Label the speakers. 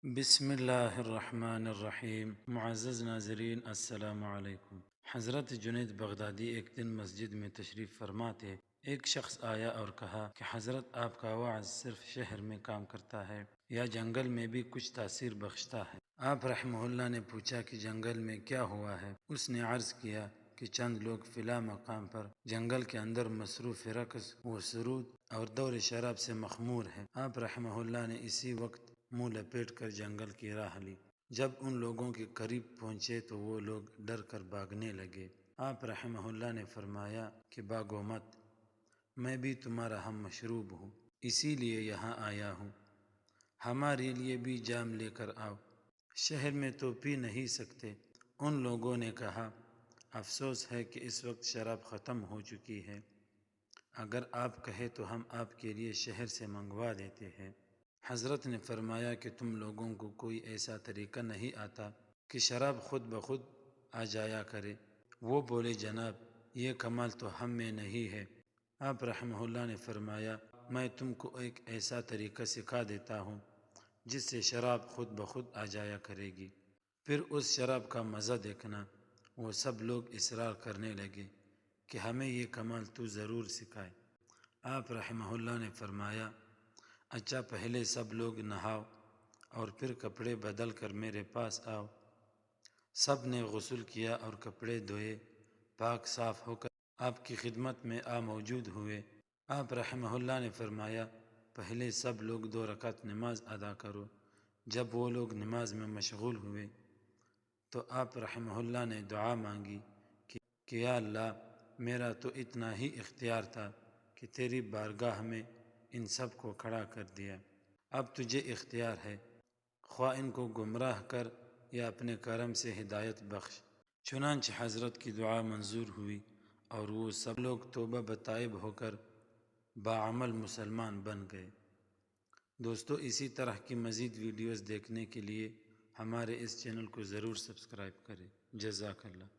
Speaker 1: بسم اللہ الرحمن الرحیم۔ معزز ناظرین السلام علیکم۔ حضرت جنید بغدادی ایک دن مسجد میں تشریف فرما تھے۔ ایک شخص آیا اور کہا کہ حضرت آپ کا وعظ صرف شہر میں کام کرتا ہے یا جنگل میں بھی کچھ تاثیر بخشتا ہے؟ آپ رحمہ اللہ نے پوچھا کہ جنگل میں کیا ہوا ہے؟ اس نے عرض کیا کہ چند لوگ فلاں مقام پر جنگل کے اندر مصروف رقص و سرود اور دور شراب سے مخمور ہیں۔ آپ رحمہ اللہ نے اسی وقت منہ لپیٹ کر جنگل کی راہ لی۔ جب ان لوگوں کے قریب پہنچے تو وہ لوگ ڈر کر بھاگنے لگے۔ آپ رحمہ اللہ نے فرمایا کہ بھاگو مت، میں بھی تمہارا ہم مشروب ہوں، اسی لیے یہاں آیا ہوں، ہمارے لیے بھی جام لے کر آؤ، شہر میں تو پی نہیں سکتے۔ ان لوگوں نے کہا افسوس ہے کہ اس وقت شراب ختم ہو چکی ہے، اگر آپ کہیں تو ہم آپ کے لیے شہر سے منگوا دیتے ہیں۔ حضرت نے فرمایا کہ تم لوگوں کو کوئی ایسا طریقہ نہیں آتا کہ شراب خود بخود آ جایا کرے؟ وہ بولے جناب یہ کمال تو ہم میں نہیں ہے۔ آپ رحمہ اللہ نے فرمایا میں تم کو ایک ایسا طریقہ سکھا دیتا ہوں جس سے شراب خود بخود آ جایا کرے گی، پھر اس شراب کا مزہ دیکھنا۔ وہ سب لوگ اصرار کرنے لگے کہ ہمیں یہ کمال تو ضرور سکھائے۔ آپ رحمہ اللہ نے فرمایا اچھا پہلے سب لوگ نہاؤ اور پھر کپڑے بدل کر میرے پاس آؤ۔ سب نے غسل کیا اور کپڑے دھوئے، پاک صاف ہو کر آپ کی خدمت میں موجود ہوئے۔ آپ رحمہ اللہ نے فرمایا پہلے سب لوگ 2 رکعت نماز ادا کرو۔ جب وہ لوگ نماز میں مشغول ہوئے تو آپ رحمہ اللہ نے دعا مانگی کہ یا اللہ میرا تو اتنا ہی اختیار تھا کہ تیری بارگاہ میں ان سب کو کھڑا کر دیا، اب تجھے اختیار ہے، خواہ ان کو گمراہ کر یا اپنے کرم سے ہدایت بخش۔ چنانچہ حضرت کی دعا منظور ہوئی اور وہ سب لوگ توبہ بتائب ہو کر باعمل مسلمان بن گئے۔ دوستو اسی طرح کی مزید ویڈیوز دیکھنے کے لیے ہمارے اس چینل کو ضرور سبسکرائب کریں۔ جزاک اللہ۔